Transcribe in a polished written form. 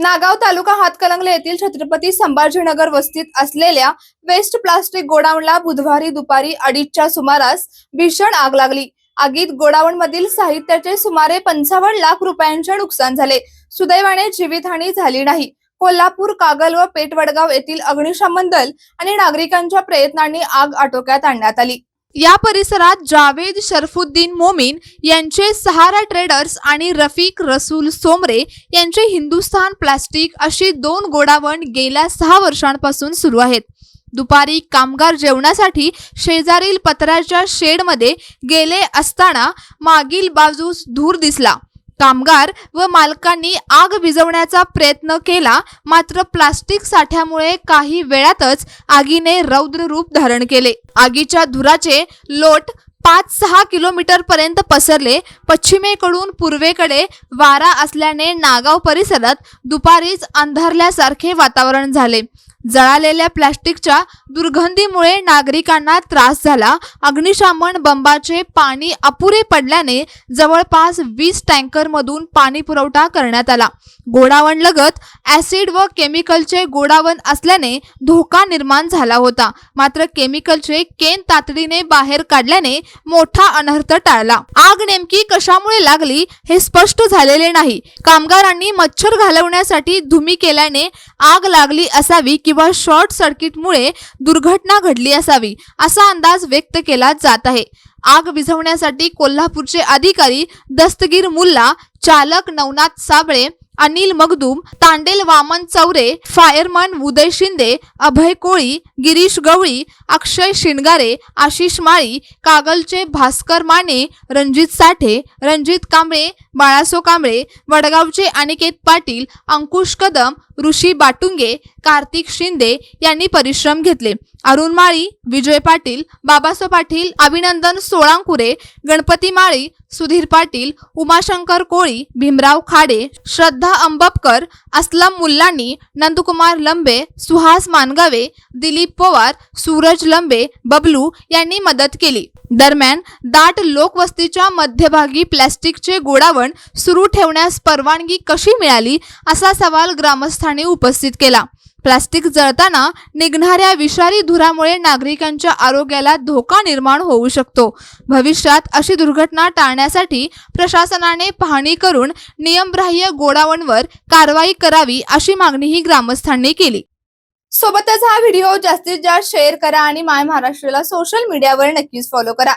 नागाव तालुका हातकणंगले येथील छत्रपती संभाजीनगर वस्तीत असलेल्या वेस्ट प्लास्टिक गोडाऊनला बुधवारी दुपारी 2:30च्या सुमारास भीषण आग लागली। आगीत गोडाऊन मधील साहित्याचे सुमारे 55 लाख रुपयांचे नुकसान झाले। सुदैवाने जीवितहानी झाली नाही। कोल्हापूर, कागल व पेठवडगाव येथील अग्निशमन दल आणि नागरिकांच्या प्रयत्नांनी आग आटोक्यात आणण्यात आली। या परिसरात जावेद शरफुद्दीन मोमीन यांचे सहारा ट्रेडर्स आणि रफिक रसूल सोमरे यांचे हिंदुस्थान प्लास्टिक अशी 2 गोडाऊन गेल्या 6 वर्षांपासून सुरू आहेत। दुपारी कामगार जेवणासाठी शेजारील पत्र्याच्या शेडमध्ये गेले असताना मागील बाजूस धूर दिसला। कामगार व मालकांनी आग विझवण्याचा प्रयत्न केला, मात्र प्लास्टिक साठ्यामुळे काही वेळातच आगीने रौद्र रूप धारण केले। आगीच्या धुराचे लोट 5-6 किलोमीटर पर्यंत पसरले। पश्चिमेकडून पूर्वेकडे वारा असल्याने नागाव परिसरात दुपारीच अंधारल्यासारखे वातावरण झाले। जळालेल्या प्लास्टिकच्या दुर्गंधीमुळे नागरिकांना त्रास झाला। अग्निशमन बंबाचे पाणी अपुरे पडल्याने जवळपास 20 टँकरमधून पाणी पुरवठा करण्यात आला। गोडाऊन लगत ऍसिड व केमिकलचे गोडाऊन असल्याने धोका निर्माण झाला होता, मात्र केमिकलचे केन तातडीने बाहेर काढल्याने मोठा अनर्थ टाळला। आग नेमकी कशामुळे लागली हे स्पष्ट झालेले नाही। कामगारांनी मच्छर घालवण्यासाठी धुमी केल्याने आग लागली असावी किंवा शॉर्ट सर्किटमुळे दुर्घटना घडली असावी असा अंदाज व्यक्त केला जात आहे। आग विझवण्यासाठी कोल्हापूरचे अधिकारी दस्तगीर मुल्ला, चालक नवनाथ साबळे, अनिल मगदूम, तांडेल वामन चौरे, फायरमन उदय शिंदे, अभय कोळी, गिरीश गवळी, अक्षय शिणगारे, आशिष माळी, कागलचे भास्कर माने, रणजित साठे, रणजित कांबळे, बाळासो कांबळे, वडगावचे अनिकेत पाटील, अंकुश कदम, ऋषी बाटुंगे, कार्तिक शिंदे यांनी परिश्रम घेतले। अरुण माळी, विजय पाटील, बाबासो पाटील, अभिनंदन सोळांकुरे, गणपती माळी, सुधीर पाटील, उमाशंकर कोळी, भीमराव खाडे, श्रद्धा अंबपकर, असलम मुल्लानी, नंदकुमार लंबे, सुहास मानगावे, दिलीप पवार, सूरज लंबे, बबलू यांनी मदत केली। दरम्यान दाट लोकवस्तीच्या मध्यभागी प्लास्टिकचे गोडाऊन सुरू ठेवण्यास परवानगी कशी मिळाली असा सवाल ग्रामस्थांनी उपस्थित केला। प्लास्टिक जळताना निघणाऱ्या विषारी धुरामुळे नागरिकांच्या आरोग्याला धोका निर्माण होऊ शकतो। भविष्यात अशी दुर्घटना टाळण्यासाठी प्रशासनाने पाहणी करून नियमबाह्य गोडाऊनवर कारवाई करावी अशी मागणीही ग्रामस्थांनी केली। सोबतच हा व्हिडिओ जास्तीत जास्त शेअर करा आणि माय महाराष्ट्राला सोशल मीडियावर नक्कीच फॉलो करा।